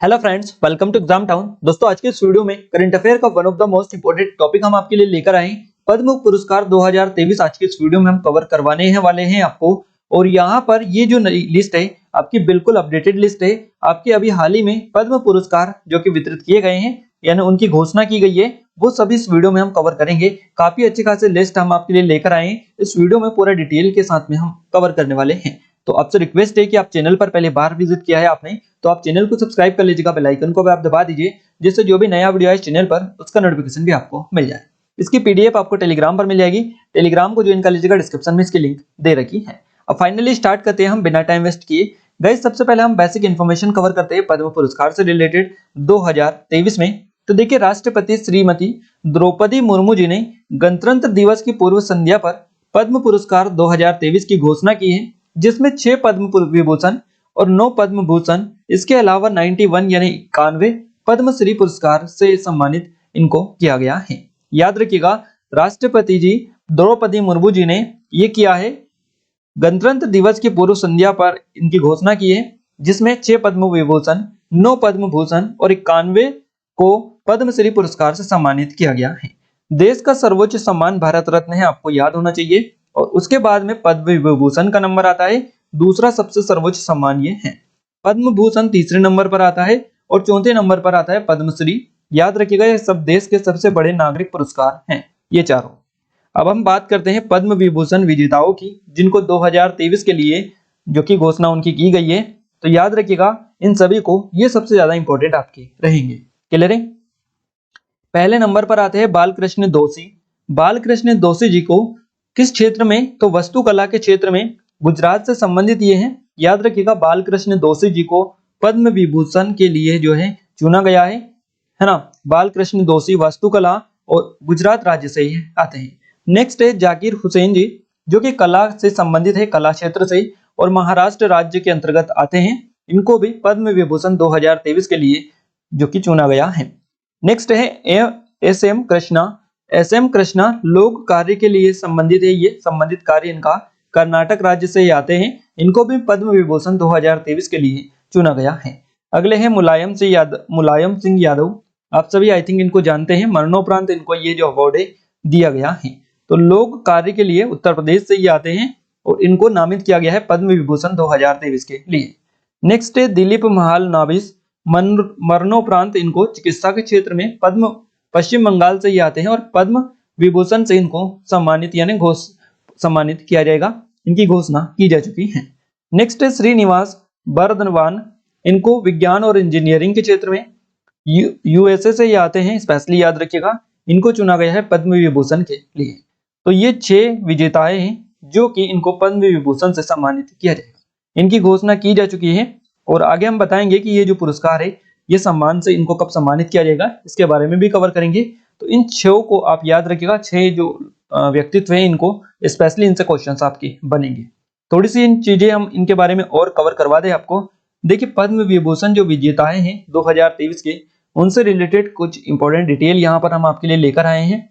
Hello friends, welcome to Exam Town. दोस्तों, आज के इस वीडियो में करंट अफेयर का one of the most important topic हम आपके लिए लेकर आए हैं। पद्म पुरस्कार 2023 आज के इस वीडियो में हम कवर करवाने हैं वाले हैं आपको। और यहाँ पर ये जो नई लिस्ट है आपकी बिल्कुल अपडेटेड लिस्ट है। आपके अभी हाल ही में पद्म पुरस्कार जो कि वितरित किए गए हैं यानी उनकी घोषणा की गई है, वो सभी इस वीडियो में हम कवर करेंगे। काफी अच्छे खासे लिस्ट हम आपके लिए लेकर आए हैं। इस वीडियो में पूरा डिटेल के साथ में हम कवर करने वाले हैं। तो आपसे रिक्वेस्ट है कि आप चैनल पर पहले बार विजिट किया है आपने तो आप चैनल को सब्सक्राइब कर लीजिएगा, बेल आइकन को भी आप दबा दीजिए, जिससे जो भी नया वीडियो है इस चैनल पर उसका नोटिफिकेशन भी आपको मिल जाए। इसकी पीडीएफ आपको टेलीग्राम पर मिल जाएगी। टेलीग्राम को ज्वाइन कर लीजिएगा, डिस्क्रिप्शन में इसकी लिंक दे रखी है। अब फाइनली स्टार्ट करते हैं हम बिना टाइम वेस्ट किए। गाइस, सबसे पहले हम बेसिक इन्फॉर्मेशन कवर करते हैं पद्म पुरस्कार से रिलेटेड 2023 में। तो देखिए, राष्ट्रपति श्रीमती द्रौपदी मुर्मू जी ने गणतंत्र दिवस की पूर्व संध्या पर पद्म पुरस्कार 2023 की घोषणा की है, जिसमें 6 पद्म विभूषण और 9 पद्म भूषण, इसके अलावा 91 यानी 91 पद्मश्री पुरस्कार से सम्मानित इनको किया गया है। याद रखिएगा, राष्ट्रपति जी द्रौपदी मुर्मू जी ने ये किया है, गणतंत्र दिवस की पूर्व संध्या पर इनकी घोषणा की है, जिसमें 6 पद्म विभूषण, 9 पद्म भूषण और 91 को पद्मश्री पुरस्कार से सम्मानित किया गया है। देश का सर्वोच्च सम्मान भारत रत्न है, आपको याद होना चाहिए। और उसके बाद में पद्म विभूषण का नंबर आता है, दूसरा सबसे सर्वोच्च सम्मान ये है। पद्म भूषण तीसरे नंबर पर आता है और चौथे नंबर पर आता है पद्मश्री। याद रखिएगा, ये सब देश के सबसे बड़े नागरिक पुरस्कार हैं ये चारों। अब हम बात करते हैं पद्म विभूषण विजेताओं की, जिनको 2023 के लिए जो कि घोषणा उनकी की गई है। तो याद रखिएगा, इन सभी को ये सबसे ज्यादा इंपॉर्टेंट आपके रहेंगे। क्लियर है? पहले नंबर पर आते हैं बालकृष्ण दोषी। बालकृष्ण दोषी जी को किस क्षेत्र में? तो वस्तुकला के क्षेत्र में गुजरात से संबंधित ये हैं। याद रखिएगा, बालकृष्ण दोषी जी को पद्म विभूषण के लिए जो है चुना गया है ना। बालकृष्ण दोषी वास्तुकला और गुजरात राज्य से ही आते हैं। नेक्स्ट है जाकिर हुसैन जी, जो कि कला से संबंधित है, कला क्षेत्र से, और महाराष्ट्र राज्य के अंतर्गत आते हैं। इनको भी पद्म विभूषण 2023 के लिए जो कि चुना गया है। नेक्स्ट है एस.एम. कृष्णा। एस.एम. कृष्णा लोक कार्य के लिए संबंधित है, ये संबंधित कार्य इनका कर्नाटक राज्य से आते हैं। इनको भी पद्म विभूषण 2023 के लिए चुना गया है। अगले हैं मुलायम सिंह यादव। आप सभी आई थिंक इनको जानते हैं। मरणोपरांत इनको ये जो अवार्ड है दिया गया है। तो लोक कार्य के लिए उत्तर प्रदेश से ये आते हैं और इनको नामित किया गया है पद्म विभूषण 2023 के लिए। नेक्स्ट है दिलीप महालनोबिस। मरणोपरांत इनको चिकित्सा के क्षेत्र में पद्म पश्चिम बंगाल से ही आते हैं और पद्म विभूषण से इनको सम्मानित यानी सम्मानित किया जाएगा, इनकी घोषणा की जा चुकी है। नेक्स्ट है श्रीनिवास बर्दवान। इनको विज्ञान और इंजीनियरिंग के क्षेत्र में यूएसए से ही आते हैं, स्पेशली याद रखिएगा। इनको चुना गया है पद्म विभूषण के लिए। तो ये 6 विजेताएं हैं जो कि इनको पद्म विभूषण से सम्मानित किया जाएगा, इनकी घोषणा की जा चुकी है। और आगे हम बताएंगे कि ये जो पुरस्कार है ये सम्मान से इनको कब सम्मानित किया जाएगा, इसके बारे में भी कवर करेंगे। तो इन 6 को आप याद रखिएगा, 6 जो व्यक्तित्व हैं इनको स्पेशली इनसे क्वेश्चंस आपके बनेंगे। थोड़ी सी इन चीजें हम इनके बारे में और कवर करवा दें आपको। देखिए, पद्म विभूषण जो विजेताएं हैं 2023 के, उनसे रिलेटेड कुछ इंपॉर्टेंट डिटेल यहाँ पर हम आपके लिए लेकर आए हैं।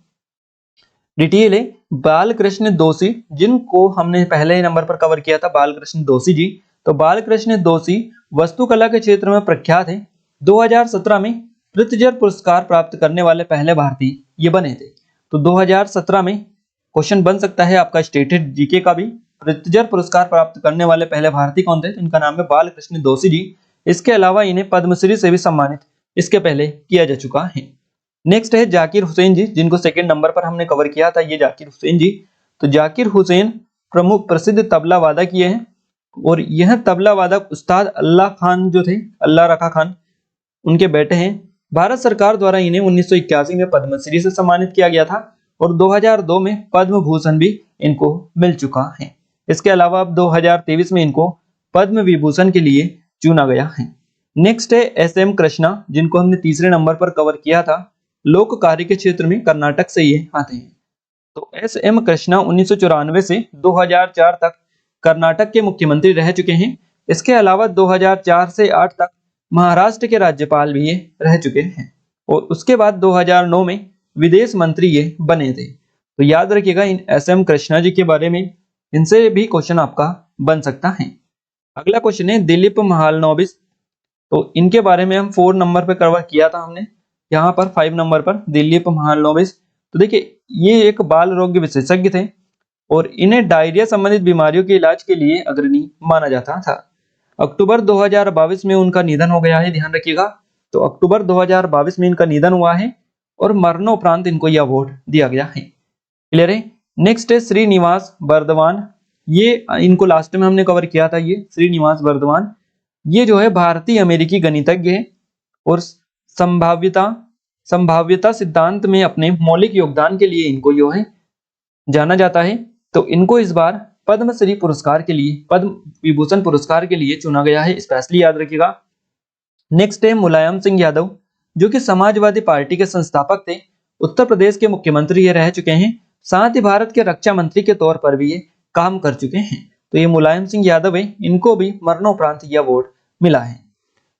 डिटेल है बालकृष्ण दोषी, जिनको हमने पहले नंबर पर कवर किया था, बालकृष्ण दोषी जी। तो बालकृष्ण दोषी वस्तुकला के क्षेत्र में प्रख्यात है। 2017 में प्रित्जर पुरस्कार प्राप्त करने वाले पहले भारतीय ये बने थे। तो 2017 में क्वेश्चन बन सकता है आपका स्टेटेड जीके का भी, प्रित्जर पुरस्कार प्राप्त करने वाले पहले भारतीय कौन थे? तो इनका नाम है बालकृष्ण दोषी जी। इसके अलावा इन्हें पद्मश्री से भी सम्मानित इसके पहले किया जा चुका है। नेक्स्ट है जाकिर हुसैन जी, जिनको सेकंड नंबर पर हमने कवर किया था, ये जाकिर हुसैन जी। तो जाकिर हुसैन प्रमुख प्रसिद्ध तबला वादक ये हैं और यह तबला वादक उस्ताद अल्लाह खान जो थे, अल्लाह रखा खान, उनके बेटे हैं। भारत सरकार द्वारा इन्हें 1981 में पद्मश्री से सम्मानित किया गया था और 2002 में पद्म भूषण भी इनको मिल चुका है। इसके अलावा अब 2023 में इनको पद्म विभूषण के लिए चुना गया है। नेक्स्ट है एस.एम. कृष्णा, जिनको हमने तीसरे नंबर पर कवर किया था। लोक कार्य के क्षेत्र में कर्नाटक से ये आते हैं। तो एस.एम. कृष्णा 1994 से 2004 तक कर्नाटक के मुख्यमंत्री रह चुके हैं। इसके अलावा 2004 से 8 तक महाराष्ट्र के राज्यपाल भी ये रह चुके हैं और उसके बाद 2009 में विदेश मंत्री ये बने थे। तो याद रखिएगा इन एस.एम. कृष्णा जी के बारे में, इनसे भी क्वेश्चन आपका बन सकता है। अगला क्वेश्चन है दिलीप महालनोबिस। तो इनके बारे में हम 4 नंबर पे कवर किया था हमने, यहाँ पर 5 नंबर पर दिलीप महालनोबिस। तो देखिए ये एक बाल रोग विशेषज्ञ थे और इन्हें डायरिया संबंधित बीमारियों के इलाज के लिए अग्रणी माना जाता था। अक्टूबर 2022 में उनका निधन हो गया है, ध्यान रखिएगा। तो अक्टूबर 2022 में इनका निधन हुआ है और मरणोपरांत इनको यह अवार्ड दिया गया है। क्लियर है। नेक्स्ट है श्रीनिवास बर्दवान। ये इनको लास्ट में हमने कवर किया था, ये श्रीनिवास बर्दवान। ये जो है भारतीय अमेरिकी गणितज्ञ है और संभाव्यता सिद्धांत में अपने मौलिक योगदान के लिए इनको जो है जाना जाता है। तो इनको इस बार पद्मश्री पुरस्कार के लिए, पद्म विभूषण पुरस्कार के लिए चुना गया है, स्पेशली याद रखिएगा। नेक्स्ट है मुलायम सिंह यादव, जो कि समाजवादी पार्टी के संस्थापक थे, उत्तर प्रदेश के मुख्यमंत्री ये रह चुके हैं, साथ ही भारत के रक्षा मंत्री के तौर पर भी ये काम कर चुके हैं। तो ये मुलायम सिंह यादव है, इनको भी मरणोपरांत यह अवार्ड मिला है।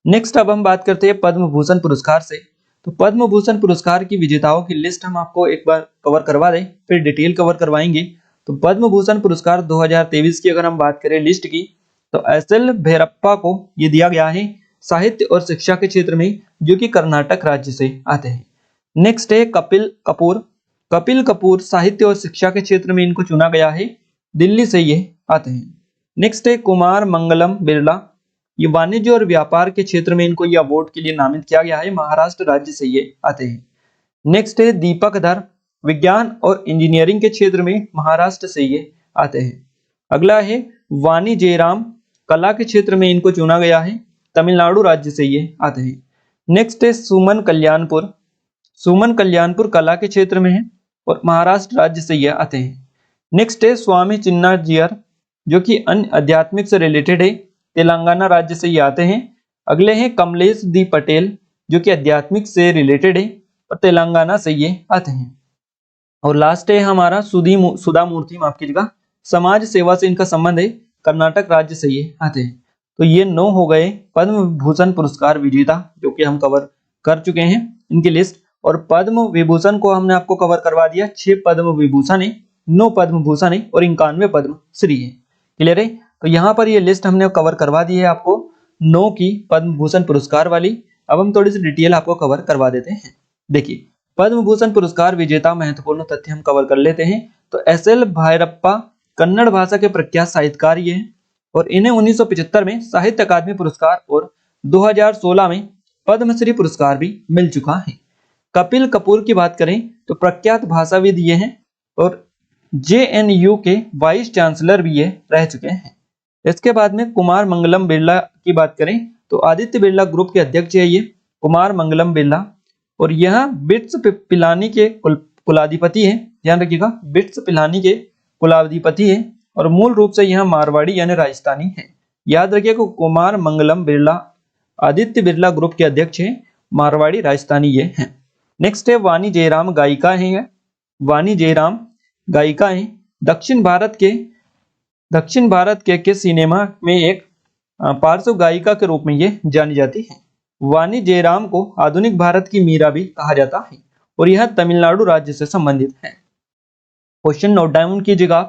नेक्स्ट अब हम बात करते हैं पद्म भूषण पुरस्कार से। तो पद्म भूषण पुरस्कार की विजेताओं की लिस्ट हम आपको एक बार कवर करवा दें, फिर डिटेल कवर करवाएंगे। तो पद्म भूषण पुरस्कार 2023 की अगर हम बात करें लिस्ट की, तो एस.एल. भैरप्पा को ये दिया गया है साहित्य और शिक्षा के क्षेत्र में, जो कि कर्नाटक राज्य से आते हैं। नेक्स्ट है कपिल कपूर। कपिल कपूर साहित्य और शिक्षा के क्षेत्र में इनको चुना गया है, दिल्ली से ये आते हैं। नेक्स्ट है कुमार मंगलम बिरला, ये वाणिज्य और व्यापार के क्षेत्र में इनको ये अवार्ड के लिए नामित किया गया है, महाराष्ट्र राज्य से ये आते हैं। नेक्स्ट है दीपक धर, विज्ञान और इंजीनियरिंग के क्षेत्र में महाराष्ट्र से ये आते हैं। अगला है वाणी जयराम, कला के क्षेत्र में इनको चुना गया है, तमिलनाडु राज्य से ये आते हैं। नेक्स्ट है सुमन कल्याणपुर, सुमन कल्याणपुर कला के क्षेत्र में है और महाराष्ट्र राज्य से ये आते हैं। नेक्स्ट है स्वामी चिन्नाजियर, जो कि अन्य आध्यात्मिक से रिलेटेड है, तेलंगाना राज्य से ये आते हैं। अगले हैं कमलेश दी पटेल, जो कि आध्यात्मिक से रिलेटेड है और तेलंगाना से ये आते हैं। और लास्ट है हमारा सुधा मूर्ति, माफ कीजिएगा, समाज सेवा से इनका संबंध है, कर्नाटक राज्य से ये आते हैं। तो ये 9 हो गए पद्म विभूषण पुरस्कार विजेता, जो कि हम कवर कर चुके हैं इनकी लिस्ट। और पद्म विभूषण को हमने आपको कवर करवा दिया, 6 पद्म विभूषण है, 9 पद्म भूषण है और 91 पद्म श्री है। क्लियर है। तो यहाँ पर ये लिस्ट हमने कवर करवा दी है आपको 9 की पद्म भूषण पुरस्कार वाली। अब हम थोड़ी सी डिटेल आपको कवर करवा देते हैं। देखिए पद्म भूषण पुरस्कार विजेता महत्वपूर्ण तथ्य हम कवर कर लेते हैं। तो एस.एल. भैरप्पा कन्नड़ भाषा के प्रख्यात साहित्यकार ये हैं और इन्हें 1975 में साहित्य अकादमी पुरस्कार और 2016 में पद्मश्री पुरस्कार भी मिल चुका है। कपिल कपूर की बात करें तो प्रख्यात भाषाविद ये हैं और JNU के वाइस चांसलर भी ये रह चुके हैं। इसके बाद में कुमार मंगलम बिरला की बात करें तो आदित्य बिरला ग्रुप के अध्यक्ष है ये कुमार मंगलम बिरला, और यह बिट्स पिलानी के कुलाधिपति हैं। ध्यान रखिएगा, बिट्स पिलानी के कुलाधिपति हैं और मूल रूप से यह मारवाड़ी यानी राजस्थानी है। याद रखिएगा कुमार मंगलम बिरला आदित्य बिरला ग्रुप के अध्यक्ष हैं, मारवाड़ी राजस्थानी ये हैं। नेक्स्ट है वाणी जयराम, गायिका है, वाणी जयराम गायिका है, दक्षिण भारत के सिनेमा में एक पार्श्व गायिका के रूप में ये जानी जाती है। वाणी जयराम को आधुनिक भारत की मीरा भी कहा जाता है और यह तमिलनाडु राज्य से संबंधित है। क्वेश्चन नोट डाउन कीजिएगा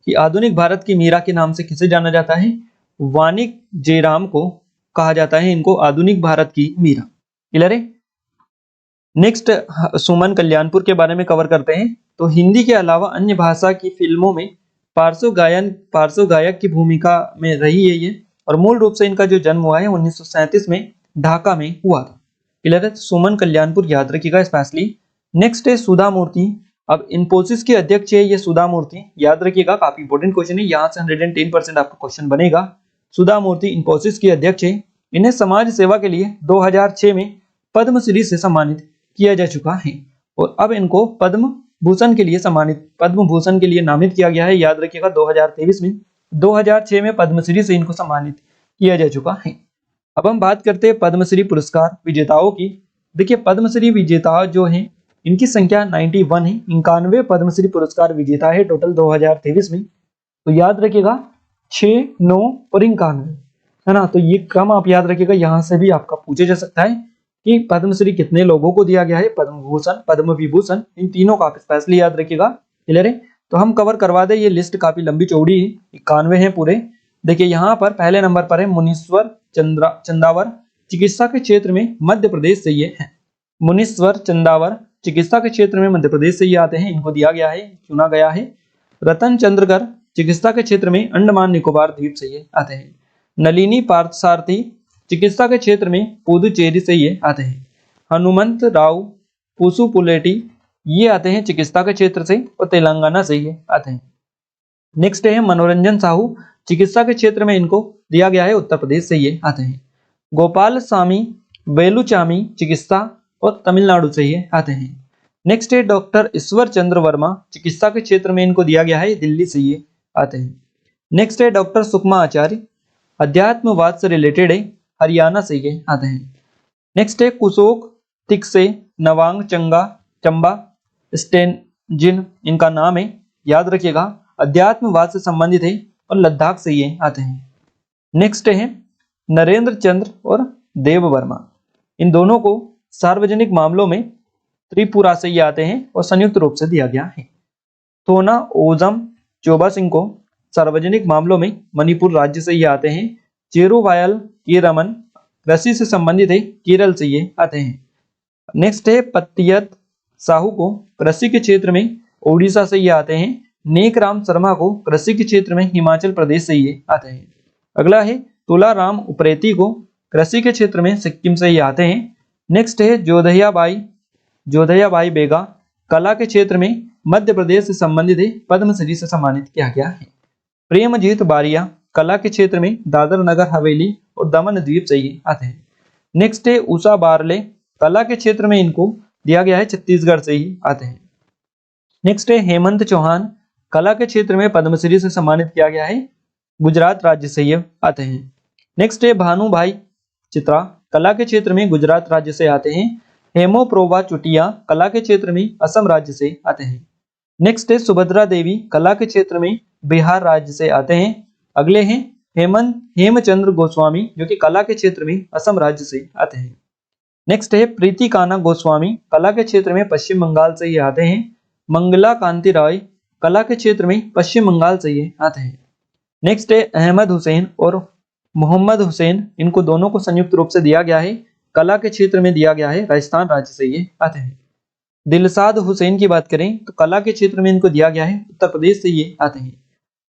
कि आधुनिक भारत की मीरा के नाम से किसे जाना जाता है? वाणी जयराम को कहा जाता है इनको आधुनिक भारत की मीरा। क्लियर है। नेक्स्ट सुमन कल्याणपुर के बारे में कवर करते हैं। तो हिंदी के अलावा अन्य भाषा की फिल्मों में पार्श्व गायक की भूमिका में रही है ये, और मूल रूप से इनका जो जन्म हुआ है 1937 में ढाका में हुआ था। क्लियर है। सुमन कल्याणपुर याद रखिएगा स्पेशली। नेक्स्ट है सुधा मूर्ति। अब इन्फोसिस के अध्यक्ष है ये सुधा मूर्ति, याद रखिएगा, काफी इंपॉर्टेंट क्वेश्चन है, यहाँ से 110% आपका क्वेश्चन बनेगा। सुधा मूर्ति इन्फोसिस के अध्यक्ष है। इन्हें समाज सेवा के लिए 2006 में पद्मश्री से सम्मानित किया जा चुका है और अब इनको पद्म भूषण के लिए नामित किया गया है। याद रखिएगा 2023 में, 2006 में पद्मश्री से इनको सम्मानित किया जा चुका है। अब हम बात करते हैं पद्मश्री पुरस्कार विजेताओं की। देखिए पद्मश्री विजेता जो हैं इनकी संख्या 91 है, 91 पद्मश्री पुरस्कार विजेता है टोटल 2023 में। तो याद रखिएगा 6, 9 और 91 है ना। तो ये क्रम आप याद रखिएगा, यहाँ से भी आपका पूछा जा सकता है कि पद्मश्री कितने लोगों को दिया गया है, पद्म भूषण, पद्म विभूषण, इन तीनों का आप स्पेशली याद रखिएगा। क्लियर है। तो हम कवर करवा दे, ये लिस्ट काफी लंबी चौड़ी है, 91 है पूरे। देखिए यहाँ पर पहले नंबर पर है मुनीश्वर चंदावर, चिकित्सा के क्षेत्र में मध्य प्रदेश से ये है। मुनीश्वर चंदावर चिकित्सा के क्षेत्र में मध्य प्रदेश से ये आते हैं, इनको दिया गया है, चुना गया है। रतन चंद्रकर चिकित्सा के क्षेत्र में अंडमान निकोबार द्वीप से ये आते हैं। नलिनी पार्थसारथी चिकित्सा के क्षेत्र में पुदुचेरी से ये आते हैं। हनुमंत राव पुसुपुलेटी ये आते हैं चिकित्सा के क्षेत्र से और तेलंगाना से ये आते हैं। नेक्स्ट है मनोरंजन साहू चिकित्सा के क्षेत्र में इनको दिया गया है, उत्तर प्रदेश से ये आते हैं। गोपाल स्वामी वेलुचामी चिकित्सा और तमिलनाडु से ये आते हैं। नेक्स्ट है डॉक्टर ईश्वर चंद्र वर्मा चिकित्सा के क्षेत्र में इनको दिया गया है, दिल्ली से ये आते हैं। नेक्स्ट है डॉक्टर सुकमा आचार्य अध्यात्मवाद से रिलेटेड है, हरियाणा से ये आते हैं। नेक्स्ट है कुशोक तिकसे नवांग चंबा स्टेनजिन इनका नाम है, याद रखिएगा, अध्यात्मवाद से संबंधित है और लद्दाख से ये आते हैं। नेक्स्ट है नरेंद्र चंद्र और देव वर्मा, इन दोनों को सार्वजनिक मामलों में त्रिपुरा से ये आते हैं और संयुक्त रूप से दिया गया है। थोना ओजम चोबा सिंह को सार्वजनिक मामलों में मणिपुर राज्य से ये आते हैं। चेरुवायल के रमन कृषि से संबंधित है, केरल से ये आते हैं। नेक्स्ट है पत्तियत साहू को कृषि के क्षेत्र में ओडिशा से ये आते हैं। नेकराम शर्मा को कृषि के क्षेत्र में हिमाचल प्रदेश से ये आते हैं। अगला है तुलाराम उप्रेती को कृषि के क्षेत्र में सिक्किम से ये आते हैं। नेक्स्ट है जोधया बाई बेगा कला के क्षेत्र में मध्य प्रदेश से संबंधित है, पद्मश्री से सम्मानित किया गया है। प्रेमजीत बारिया कला के क्षेत्र में दादर नगर हवेली और दमन द्वीप से ये आते हैं। नेक्स्ट है उषा बारले कला के क्षेत्र में इनको दिया गया है, छत्तीसगढ़ से ही आते हैं। नेक्स्ट है हेमंत चौहान कला के क्षेत्र में पद्मश्री से सम्मानित किया गया है, गुजरात राज्य से ये आते हैं। नेक्स्ट है भानुभाई चित्रा कला के क्षेत्र में गुजरात राज्य से आते हैं। हेमोप्रोभा चुटिया कला के क्षेत्र में असम राज्य से आते हैं। नेक्स्ट है सुभद्रा देवी कला के क्षेत्र में बिहार राज्य से आते हैं। अगले हैं हेमचंद्र गोस्वामी जो कि कला के क्षेत्र में असम राज्य से आते हैं। नेक्स्ट है प्रीति काना गोस्वामी कला के क्षेत्र में पश्चिम बंगाल से ये आते हैं। मंगला कांति राय कला के क्षेत्र में पश्चिम बंगाल से ये आते हैं। नेक्स्ट है अहमद हुसैन और मोहम्मद हुसैन, इनको दोनों को संयुक्त रूप से दिया गया है, कला के क्षेत्र में दिया गया है, राजस्थान राज्य से ये आते हैं। दिलसाद हुसैन की बात करें तो कला के क्षेत्र में इनको दिया गया है, उत्तर प्रदेश से ये आते हैं।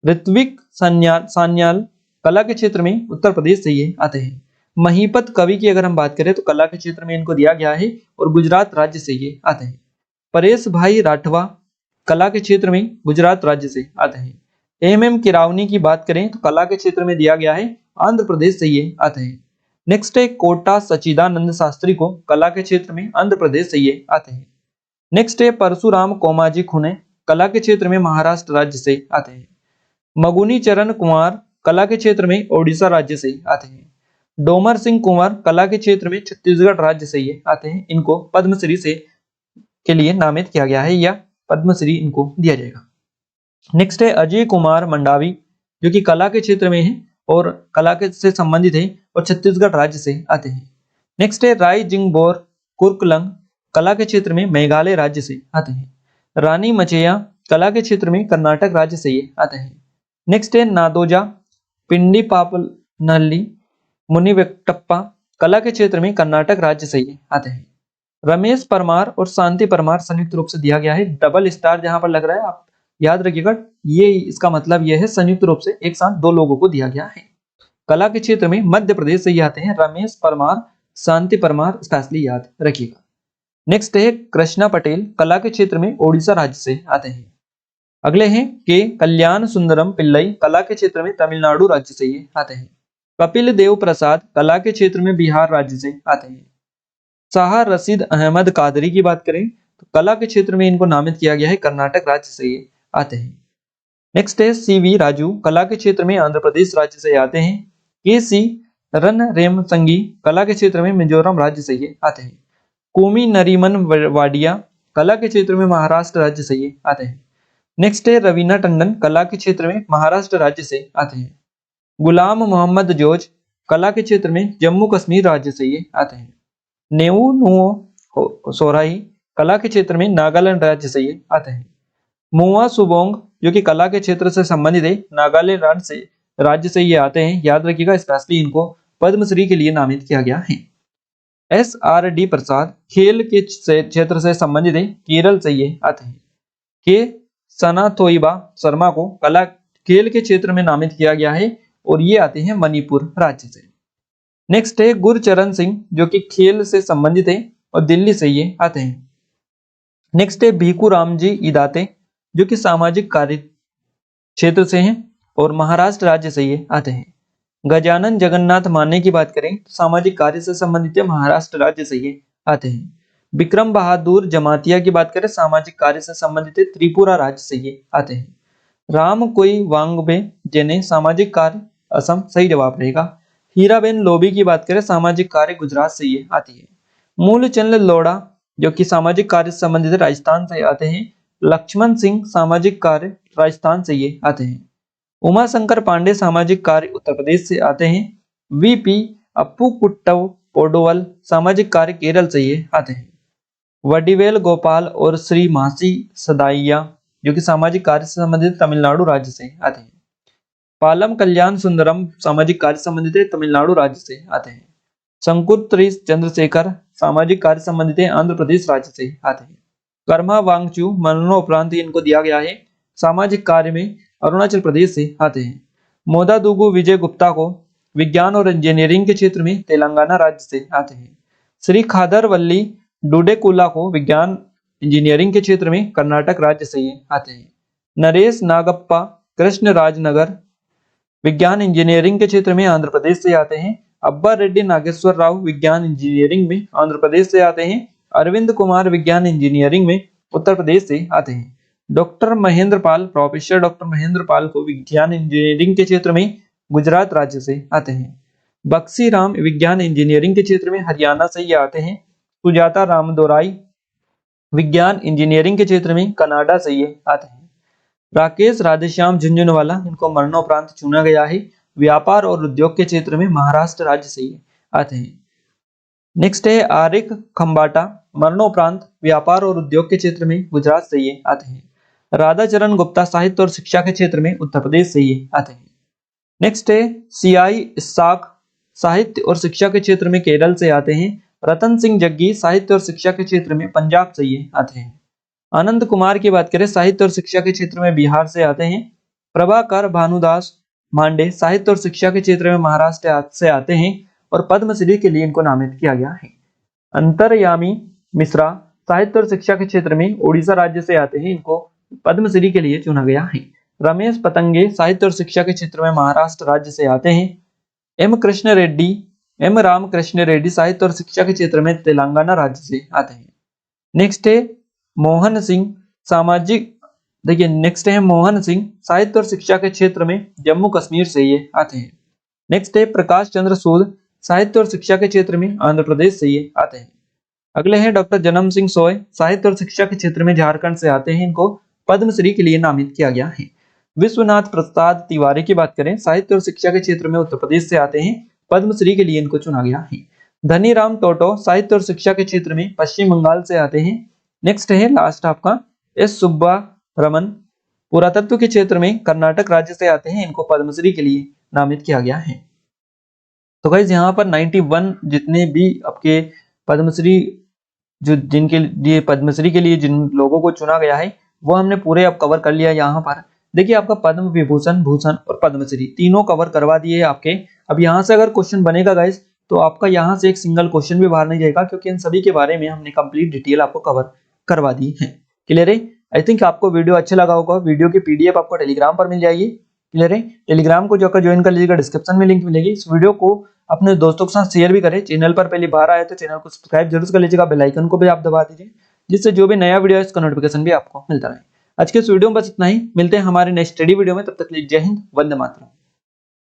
ऋत्विक सान्याल कला के क्षेत्र में उत्तर प्रदेश से ये आते हैं। महीपत कवि की अगर हम बात करें तो कला के क्षेत्र में इनको दिया गया है और गुजरात राज्य से ये आते हैं। परेश भाई राठवा कला के क्षेत्र में गुजरात राज्य से आते हैं। एम किरावनी की बात करें तो कला के क्षेत्र में दिया गया है, आंध्र प्रदेश से ये आते हैं। नेक्स्ट है कोटा सचिदानंद शास्त्री को कला के क्षेत्र में आंध्र प्रदेश से ये आते हैं। नेक्स्ट है परशुराम कोमाजी खुने कला के क्षेत्र में महाराष्ट्र राज्य से आते हैं। मगुनी चरण कुमार कला के क्षेत्र में ओडिशा राज्य से आते हैं। डोमर सिंह कुंवर कला के क्षेत्र में छत्तीसगढ़ राज्य से ये आते हैं, इनको पद्मश्री से के लिए नामित किया गया है या पद्मश्री इनको दिया जाएगा। नेक्स्ट है अजय कुमार मंडावी जो कि कला के क्षेत्र में है और कला के से संबंधित है और छत्तीसगढ़ राज्य से आते हैं। नेक्स्ट है राय जिंगबोर कुर्कलंग कला के क्षेत्र में मेघालय राज्य से आते हैं। रानी मचेया कला के क्षेत्र में कर्नाटक राज्य से ये आते हैं। नेक्स्ट है नादोजा पिंडी पापनहल्ली मुनिवेक्टप्पा कला के क्षेत्र में कर्नाटक राज्य से ये आते हैं। रमेश परमार और शांति परमार संयुक्त रूप से दिया गया है, डबल स्टार जहां पर लग रहा है आप याद रखिएगा, ये इसका मतलब यह है संयुक्त रूप से एक साथ दो लोगों को दिया गया है। कला के क्षेत्र में मध्य प्रदेश से ये आते हैं, रमेश परमार शांति परमार स्पेशली याद रखिएगा। नेक्स्ट है कृष्णा पटेल कला के क्षेत्र में ओडिशा राज्य से आते हैं। अगले हैं के कल्याण सुंदरम पिल्लई कला के क्षेत्र में तमिलनाडु राज्य से ये आते हैं। कपिल देव प्रसाद कला के क्षेत्र में बिहार राज्य से आते हैं। शाह रशीद अहमद कादरी की बात करें तो कला के क्षेत्र में इनको नामित किया गया है, कर्नाटक राज्य से ये आते हैं। नेक्स्ट है सीवी राजू कला के क्षेत्र में आंध्र प्रदेश राज्य से आते हैं। के सी रन रेम संगी कला के क्षेत्र में मिजोरम राज्य से ये आते हैं। कोमी नरीमन वाडिया कला के क्षेत्र में महाराष्ट्र राज्य से ये आते हैं। नेक्स्ट है रवीना टंडन कला के क्षेत्र में महाराष्ट्र राज्य से आते हैं। गुलाम मोहम्मद जोज कला के क्षेत्र में जम्मू कश्मीर राज्य से ये आते हैं। नेऊ नुओ सोराही कला के क्षेत्र में नागालैंड राज्य से ये आते हैं। मुआ सुबोंग जो कि कला के क्षेत्र से संबंधित है, नागालैंड राज्य से ये आते हैं, याद रखिएगा स्पेशली इनको पद्मश्री के लिए नामित किया गया है। SRD प्रसाद खेल के क्षेत्र से संबंधित है, केरल से ये आते हैं। के सनाथोइबा शर्मा को कला खेल के क्षेत्र में नामित किया गया है और ये आते हैं मणिपुर राज्य से। नेक्स्ट है गुरचरण सिंह जो कि खेल से संबंधित है और दिल्ली से ये आते हैं। नेक्स्ट है भीखू राम जी इदाते जो कि सामाजिक कार्य क्षेत्र से हैं और महाराष्ट्र राज्य से ये आते हैं। गजानन जगन्नाथ माने की बात करें तो सामाजिक कार्य से संबंधित है, महाराष्ट्र राज्य से ये आते हैं। विक्रम बहादुर जमातिया की बात करें सामाजिक कार्य से संबंधित है, त्रिपुरा राज्य से ये आते हैं। राम कोई वांगबे जेने सामाजिक कार्य असम सही जवाब रहेगा। हीराबेन लोबी की बात करें सामाजिक कार्य गुजरात से ये आती है। मूलचंद लोढ़ा जो कि सामाजिक कार्य से संबंधित है, राजस्थान से आते हैं। लक्ष्मण सिंह सामाजिक कार्य राजस्थान से ये आते हैं। उमा शंकर पांडे सामाजिक कार्य उत्तर प्रदेश से आते हैं। VP अप्पू कुट्टव पोडोवल सामाजिक कार्य केरल से ये आते हैं। वडिवेल गोपाल और श्री मासी सदाइया जो कि सामाजिक कार्य से संबंधित तमिलनाडु राज्य से आते हैं। पालम कल्याण सुंदरम सामाजिक कार्य संबंधित है, तमिलनाडु राज्य से आते हैं। शंकुत्री चंद्रशेखर सामाजिक कार्य संबंधित है, आंध्र प्रदेश राज्य से आते हैं। कर्मा वांगचू मरणोपरांत इनको दिया गया है, सामाजिक कार्य में अरुणाचल प्रदेश से आते हैं। मोदा दुगु विजय गुप्ता को विज्ञान और इंजीनियरिंग के क्षेत्र में तेलंगाना राज्य से आते हैं। श्री खादर वल्ली डुडेकुला को विज्ञान इंजीनियरिंग के क्षेत्र में कर्नाटक राज्य से ये आते हैं। नरेश नागप्पा कृष्ण राजनगर विज्ञान इंजीनियरिंग के क्षेत्र में आंध्र प्रदेश से आते हैं। अब्बा रेड्डी नागेश्वर राव विज्ञान इंजीनियरिंग में आंध्र प्रदेश से आते हैं। अरविंद कुमार विज्ञान इंजीनियरिंग में उत्तर प्रदेश से आते हैं। Doctor Mahendra Pal professor doctor Mahendra Pal को विज्ञान इंजीनियरिंग के क्षेत्र में गुजरात राज्य से आते हैं। बक्सी राम विज्ञान इंजीनियरिंग के क्षेत्र में हरियाणा से ये आते हैं। सुजाता रामदोराई विज्ञान इंजीनियरिंग के क्षेत्र में कनाडा से ये आते हैं। राकेश राधेश्याम झुंझुनवाला इनको मरणोपरांत चुना गया है, व्यापार और उद्योग के क्षेत्र में महाराष्ट्र राज्य से ये आते हैं। नेक्स्ट है आरिक खंबाटा मरणोपरांत व्यापार और उद्योग के क्षेत्र में गुजरात से ये आते हैं। राधाचरण गुप्ता साहित्य और शिक्षा के क्षेत्र में उत्तर प्रदेश से ये आते हैं। नेक्स्ट है CI इस्साक साहित्य और शिक्षा के क्षेत्र में केरल से आते हैं। रतन सिंह जग्गी साहित्य और शिक्षा के क्षेत्र में पंजाब से ये आते हैं। आनंद कुमार की बात करें साहित्य और शिक्षा के क्षेत्र में बिहार से आते हैं। प्रभाकर भानुदास मांडे साहित्य और शिक्षा के क्षेत्र में महाराष्ट्र से आते हैं और पद्मश्री के लिए इनको नामित किया गया है। अंतरयामी मिश्रा साहित्य और शिक्षा के क्षेत्र में ओडिशा राज्य से आते हैं, इनको पद्मश्री के लिए चुना गया है। रमेश पतंगे साहित्य और शिक्षा के क्षेत्र में महाराष्ट्र राज्य से आते हैं। एम रामकृष्ण रेड्डी साहित्य और शिक्षा के क्षेत्र में तेलंगाना राज्य से आते हैं। नेक्स्ट है मोहन सिंह मोहन सिंह साहित्य और शिक्षा के क्षेत्र में जम्मू कश्मीर से ये आते हैं। नेक्स्ट है प्रकाश चंद्र सूद साहित्य और शिक्षा के क्षेत्र में आंध्र प्रदेश से ये आते हैं। अगले हैं डॉक्टर जनम सिंह सोय साहित्य और शिक्षा के क्षेत्र में झारखंड से आते हैं, इनको पद्मश्री के लिए नामित किया गया है। विश्वनाथ प्रसाद तिवारी की बात करें साहित्य और शिक्षा के क्षेत्र में उत्तर प्रदेश से आते हैं, पद्मश्री के लिए इनको चुना गया है। धनीराम टोटो साहित्य और शिक्षा के क्षेत्र में पश्चिम बंगाल से आते हैं। नेक्स्ट है लास्ट आपका S सुब्बा रमन पुरातत्व के क्षेत्र में कर्नाटक राज्य से आते हैं, इनको पद्मश्री के लिए नामित किया गया है। तो गाइस यहाँ पर 91 जितने भी आपके पद्मश्री जिनके लिए पद्मश्री के लिए जिन लोगों को चुना गया है वो हमने पूरे अब कवर कर लिया। यहाँ पर देखिए आपका पद्म विभूषण, भूषण और पद्मश्री तीनों कवर करवा दिए आपके। अब यहाँ से अगर क्वेश्चन बनेगा गाइस तो आपका यहाँ से एक सिंगल क्वेश्चन भी बाहर नहीं जाएगा, क्योंकि इन सभी के बारे में हमने कंप्लीट डिटेल आपको कवर करवा दी है। क्लियर है? आई थिंक आपको वीडियो अच्छा लगा होगा। वीडियो की PDF आपको टेलीग्राम पर मिल जाएगी। क्लियर है? टेलीग्राम को जाकर ज्वाइन कर लीजिएगा, डिस्क्रिप्शन में लिंक मिलेगी। इस वीडियो को अपने दोस्तों के साथ शेयर भी करें। चैनल पर पहली बार आए तो चैनल को सब्सक्राइब जरूर कर लीजिएगा, बेल आइकन को भी आप दबा दीजिए, जिससे जो भी नया वीडियो है इसका नोटिफिकेशन भी आपको मिलता रहे। आज के इस वीडियो में बस इतना ही, मिलते हैं हमारे नेक्स्ट स्टडी वीडियो में। तब तक के लिए जय हिंद, वंदे मातरम।